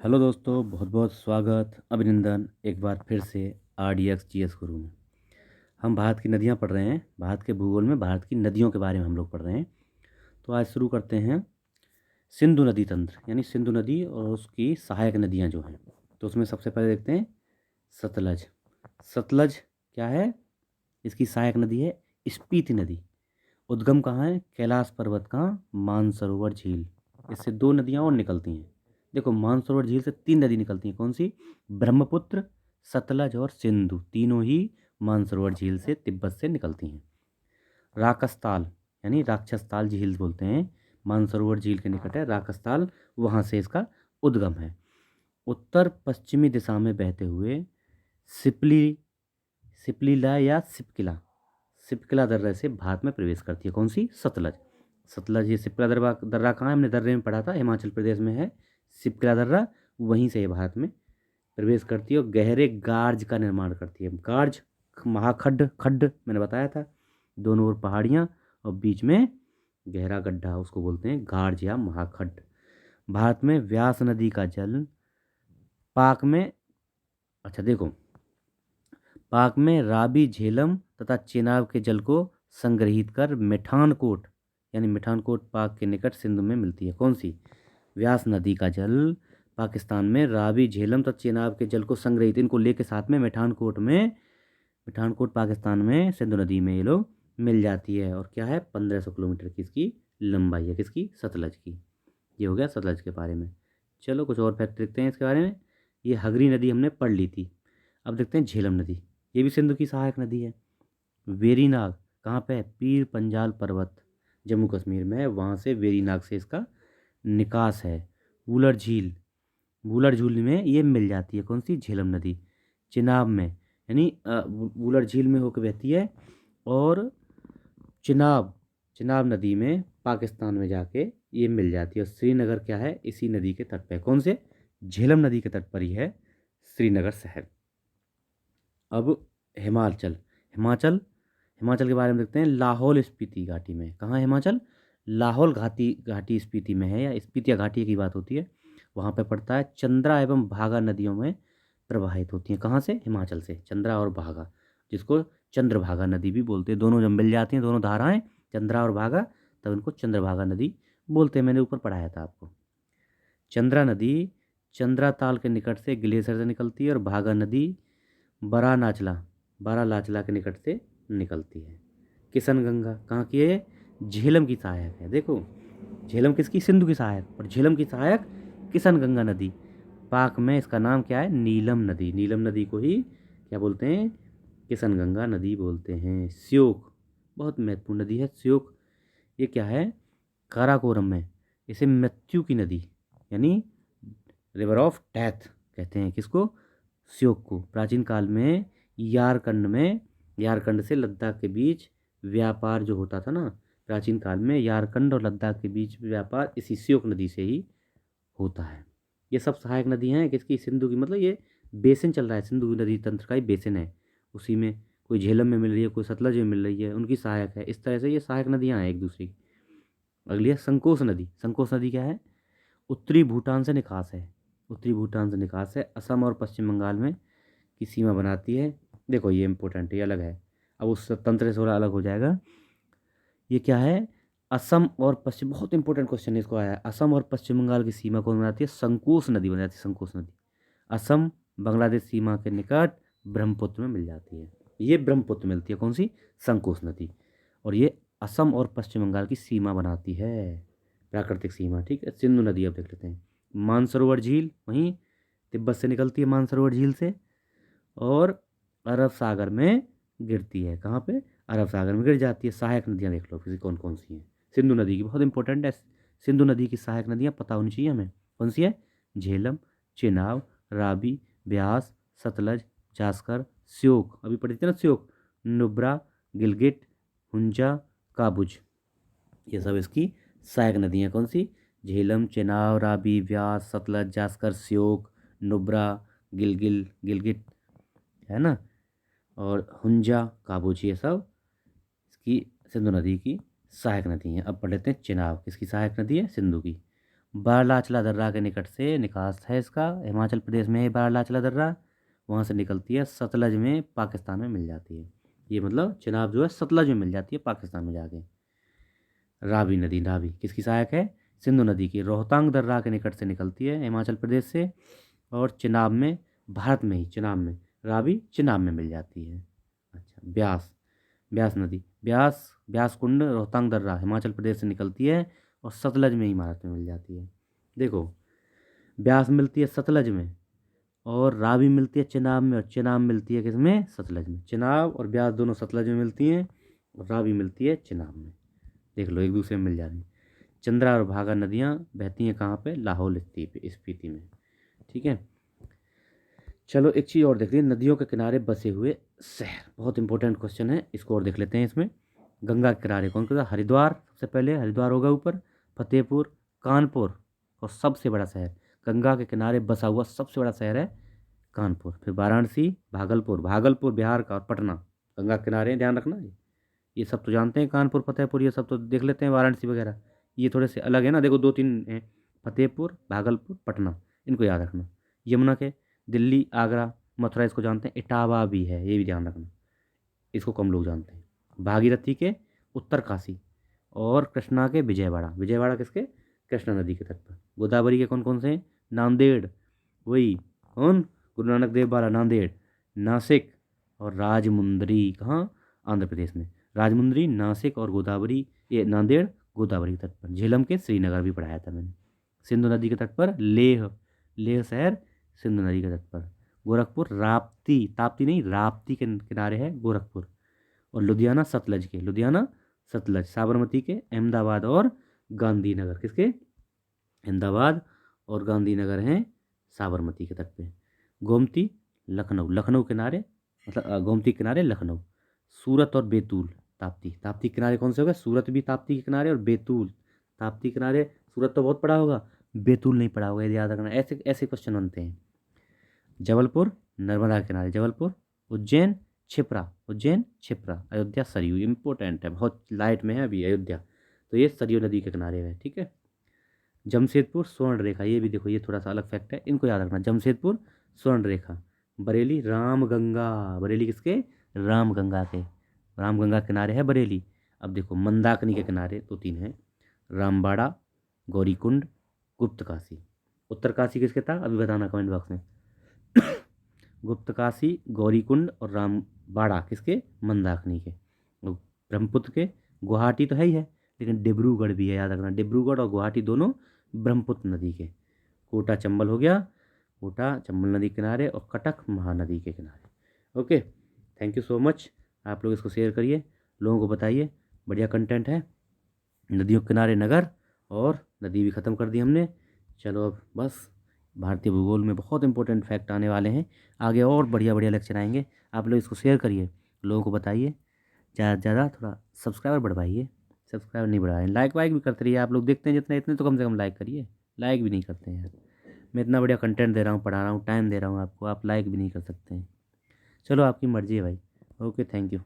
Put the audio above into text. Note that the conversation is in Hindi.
हेलो दोस्तों, बहुत बहुत स्वागत, अभिनंदन एक बार फिर से RDX GS गुरु में। हम भारत की नदियां पढ़ रहे हैं। भारत के भूगोल में भारत की नदियों के बारे में हम लोग पढ़ रहे हैं। तो आज शुरू करते हैं सिंधु नदी तंत्र, यानी सिंधु नदी और उसकी सहायक नदियां जो हैं। तो उसमें सबसे पहले देखते हैं सतलज। सतलज क्या है? इसकी सहायक नदी है स्पीति नदी। उद्गम कहाँ है? कैलाश पर्वत का मानसरोवर झील। इससे दो नदियाँ और निकलती हैं। देखो, मानसरोवर झील से तीन नदी निकलती हैं। कौन सी? ब्रह्मपुत्र, सतलज और सिंधु, तीनों ही मानसरोवर झील से, तिब्बत से निकलती हैं। राकसताल यानी राक्षसताल झील बोलते हैं, मानसरोवर झील के निकट है राकसताल, वहाँ से इसका उद्गम है। उत्तर पश्चिमी दिशा में बहते हुए सिपली सिपलीला या सिपकिला सिपकिला दर्रे से भारत में प्रवेश करती है। कौन सी? सतलज। सतलज, ये सिपकिला दर्रा दर्रा कहाँ है? हमने दर्रे में पढ़ा था, हिमाचल प्रदेश में है सिपकिला दर्रा। वहीं से ये भारत में प्रवेश करती है और गहरे गार्ज का निर्माण करती है। गार्ज, महाखड्ड, खड्ड मैंने बताया था, दोनों ओर पहाड़ियाँ और बीच में गहरा गड्ढा, उसको बोलते हैं गार्ज या महाखड्ड। भारत में व्यास नदी का जल पाक में, अच्छा देखो, पाक में राबी, झेलम तथा चेनाब के जल को संग्रहित कर मिठानकोट, यानी मिठानकोट पाक के निकट सिंधु में मिलती है। कौन सी? व्यास नदी का जल पाकिस्तान में राबी, झेलम तथा चेनाब के जल को संग्रहित, इनको लेके साथ में मिठानकोट पाकिस्तान में सिंधु नदी में ये लोग मिल जाती है। और क्या है? 1500 किलोमीटर की इसकी लंबाई है। किसकी? सतलज की। ये हो गया सतलज के बारे में। चलो कुछ और फैक्ट देखते हैं इसके बारे में। ये हगरी नदी हमने पढ़ ली थी। अब देखते हैं झेलम नदी। ये भी सिंधु की सहायक नदी है। वेरीनाग कहाँ पे है? पीर पंजाल पर्वत, जम्मू कश्मीर में है, वहाँ से वेरीनाग से इसका निकास है। वूलर झील, वूलर झील में ये मिल जाती है। कौन सी? झेलम नदी। चिनाब में, यानी वूलर झील में होकर बहती है और चिनाब, चिनाब नदी में पाकिस्तान में जाके ये मिल जाती है। और श्रीनगर क्या है? इसी नदी के तट पर है। कौन से? झेलम नदी के तट पर ही है श्रीनगर शहर। अब हिमाचल, हिमाचल हिमाचल के बारे में देखते हैं। लाहौल स्पीति घाटी में, कहाँ है हिमाचल? लाहौल घाटी, घाटी स्पीति में है, या स्पीतिया घाटी की बात होती है, वहाँ पे पड़ता है। चंद्रा एवं भागा नदियों में प्रवाहित होती हैं। कहाँ से? हिमाचल से, चंद्रा और भागा, जिसको चंद्रभागा नदी भी बोलते हैं। दोनों जब मिल जाती हैं, दोनों धाराएं, चंद्रा और भागा, तब इनको चंद्रभागा नदी बोलते हैं। मैंने ऊपर पढ़ाया था आपको। चंद्रा नदी चंद्रा ताल के निकट से ग्लेशियर से निकलती है और भागा नदी बारानाचला, बारालाचला के निकट से निकलती है। किशन गंगा कहाँ की है? झेलम की सहायक है। देखो, झेलम किसकी? सिंधु की सहायक, और झेलम की सहायक किशन गंगा नदी। पाक में इसका नाम क्या है? नीलम नदी। नीलम नदी को ही क्या बोलते हैं? किशन गंगा नदी बोलते हैं। श्योक बहुत महत्वपूर्ण नदी है। श्योक ये क्या है? काराकोरम में। इसे मृत्यु की नदी, यानी रिवर ऑफ डेथ कहते हैं। किसको? श्योक को। प्राचीन काल में यारकंड में, यारकंड से लद्दाख के बीच व्यापार जो होता था ना, प्राचीन काल में यारकंड और लद्दाख के बीच व्यापार इसी श्योक नदी से ही होता है। ये सब सहायक नदी हैं किसकी? सिंधु की। मतलब ये बेसिन चल रहा है, सिंधु नदी तंत्र का ही बेसिन है। उसी में कोई झेलम में मिल रही है, कोई सतलज में मिल रही है, उनकी सहायक है। इस तरह से ये सहायक नदियाँ हैं एक दूसरी की। अगली है संकोस नदी। संकोस नदी क्या है? उत्तरी भूटान से निकास है। उत्तरी भूटान से निकास है, असम और पश्चिम बंगाल में की सीमा बनाती है। देखो ये इंपॉर्टेंट है, ये अलग है। अब उस तंत्र से थोड़ा अलग हो जाएगा। ये क्या है? असम और पश्चिम, बहुत इंपॉर्टेंट क्वेश्चन इसको आया है। असम और पश्चिम बंगाल की सीमा कौन बनाती है? संकोस नदी बनाती है। संकोस नदी असम बांग्लादेश सीमा के निकट ब्रह्मपुत्र में मिल जाती है। ये ब्रह्मपुत्र मिलती है। कौन सी? संकोस नदी। और ये असम और पश्चिम बंगाल की सीमा बनाती है, प्राकृतिक सीमा। ठीक है। सिंधु नदी अब देख लेते हैं। मानसरोवर झील वहीं तिब्बत से निकलती है, मानसरोवर झील से, और अरब सागर में गिरती है। कहाँ पे? अरब सागर में गिर जाती है। सहायक नदियाँ देख लो किसी कौन कौन सी हैं। सिंधु नदी की बहुत इंपॉर्टेंट है। सिंधु नदी की सहायक नदियाँ पता होनी चाहिए हमें। कौन सी है? झेलम, चेनाब, राबी, ब्यास, सतलज, जास्कर, श्योक, अभी पढ़ी थी ना श्योक, नुब्रा, गिलगिट, हुंजा, काबुज, ये सब इसकी सहायक नदियाँ। कौन सी? झेलम, चेनाब, राबी, ब्यास, सतलज, जास्कर, श्योक, नुब्रा, गिलगिट, है ना, और हुंजा, काबुज, ये सब इसकी सिंधु नदी की सहायक नदी हैं। अब पढ़ लेते हैं चेनाब किसकी सहायक नदी है? सिंधु की। बारलाचला दर्रा के निकट से निकास है इसका, हिमाचल प्रदेश में है बारलाचला दर्रा, वहाँ से निकलती है सतलज में, पाकिस्तान में मिल जाती है। ये मतलब चिनाब जो है सतलज में मिल जाती है पाकिस्तान में जाके। रावी नदी, रावी किसकी सहायक है? सिंधु नदी की। रोहतांग दर्रा के निकट से निकलती है हिमाचल प्रदेश से, और चिनाब में, भारत में ही चिनाब में, रावी चिनाब में मिल जाती है। अच्छा, ब्यास, ब्यास नदी, ब्यास, ब्यास कुंड, रोहतांग दर्रा हिमाचल प्रदेश से निकलती है और सतलज में ही भारत में मिल जाती है। देखो, ब्यास मिलती है सतलज में, और रावी मिलती है चिनाब में, और चिनाब मिलती है किसमें? सतलज में। चिनाब और ब्यास दोनों सतलज में मिलती हैं, और रावी मिलती है चिनाब में। देख लो, एक दूसरे में मिल जा रही हैं। चंद्रा और भागा नदियाँ बहती हैं कहाँ पे? लाहौल स्पीति में। ठीक है, चलो एक चीज़ और देख लीजिए, नदियों के किनारे बसे हुए शहर, बहुत इंपॉर्टेंट क्वेश्चन है, इसको और देख लेते हैं इसमें। गंगा के किनारे कौन कौन सा? हरिद्वार, सबसे पहले हरिद्वार होगा ऊपर, फतेहपुर, कानपुर, और सबसे बड़ा शहर, गंगा के किनारे बसा हुआ सबसे बड़ा शहर है कानपुर। फिर वाराणसी, भागलपुर, भागलपुर बिहार का, और पटना गंगा के किनारे, ध्यान रखना। ये सब तो जानते हैं, कानपुर, फतेहपुर, ये सब तो देख लेते हैं, वाराणसी वगैरह। ये थोड़े से अलग है ना, देखो दो तीन हैं, फतेहपुर, भागलपुर, पटना, इनको याद रखना। यमुना के, दिल्ली, आगरा, मथुरा, इसको जानते हैं। इटावा भी है, ये भी ध्यान रखना, इसको कम लोग जानते हैं। भागीरथी के, उत्तरकाशी, और कृष्णा के विजयवाड़ा। विजयवाड़ा किसके? कृष्णा नदी के तट पर। गोदावरी के कौन कौन से हैं? नांदेड़, वही कौन? गुरु नानक देव वाला नांदेड़, नासिक, और राजमुंदरी, कहाँ? आंध्र प्रदेश में। राजमुंदरी, नासिक और गोदावरी, ये नांदेड़ गोदावरी के तट पर। झेलम के श्रीनगर भी पढ़ाया था मैंने। सिंधु नदी के तट पर लेह, लेह शहर सिंधु नदी के तट पर। गोरखपुर, राप्ती, ताप्ती नहीं, राप्ती के किनारे है गोरखपुर। और लुधियाना सतलज के, लुधियाना सतलज। साबरमती के, अहमदाबाद और गांधीनगर, किसके? अहमदाबाद और गांधीनगर हैं साबरमती के तट पे। गोमती, लखनऊ, लखनऊ किनारे, मतलब गोमती किनारे लखनऊ। सूरत और बैतूल, ताप्ती, ताप्ती किनारे कौन से हो गए? सूरत भी ताप्ती के किनारे, और बैतूल ताप्ती किनारे। सूरत तो बहुत पढ़ा होगा, बैतूल नहीं पढ़ा होगा, ये याद रखना, ऐसे ऐसे क्वेश्चन बनते हैं। जबलपुर, नर्मदा के किनारे जबलपुर। उज्जैन, छिप्रा, उज्जैन छिप्रा। अयोध्या सरयू, इंपॉर्टेंट है, बहुत लाइट में है अभी अयोध्या, तो ये सरयू नदी के किनारे है। ठीक है, जमशेदपुर स्वर्ण रेखा, ये भी देखो, ये थोड़ा सा अलग फैक्ट है, इनको याद रखना। जमशेदपुर स्वर्ण रेखा। बरेली, रामगंगा, बरेली किसके? रामगंगा के, रामगंगा किनारे है बरेली। अब देखो, मंदाकिनी के किनारे दो तीन है, रामबाड़ा, गौरीकुंड, गुप्त काशी। उत्तर काशी किसके था? अभी बताना कमेंट बॉक्स में। गुप्त काशी, गौरीकुंड और रामबाड़ा किसके? मंदाकिनी के। ब्रह्मपुत्र के, गुवाहाटी तो है ही है, लेकिन डिब्रूगढ़ भी है, याद रखना, डिब्रूगढ़ और गुवाहाटी दोनों ब्रह्मपुत्र नदी के। कोटा चंबल हो गया, कोटा चंबल नदी के किनारे, और कटक महानदी के किनारे। Okay, thank you so much. आप लोग इसको शेयर करिए, लोगों को बताइए, बढ़िया कंटेंट है। नदियों के किनारे नगर, और नदी भी ख़त्म कर दी हमने। चलो अब बस, भारतीय भूगोल में बहुत इंपॉर्टेंट फैक्ट आने वाले हैं, आगे और बढ़िया बढ़िया लेक्चर आएंगे। आप लोग इसको शेयर करिए, लोगों को बताइए, ज़्यादा से ज़्यादा थोड़ा सब्सक्राइबर बढ़वाइए, सब्सक्राइबर नहीं बढ़ाए, लाइक वाइक भी करते रहिए। आप लोग देखते हैं जितने, इतने तो कम से कम लाइक करिए, लाइक भी नहीं करते हैं यार। मैं इतना बढ़िया कंटेंट दे रहा हूँ, पढ़ा रहा हूँ, टाइम दे रहा हूँ आपको, आप लाइक भी नहीं कर सकते हैं। चलो आपकी मर्ज़ी है भाई। Okay, thank you.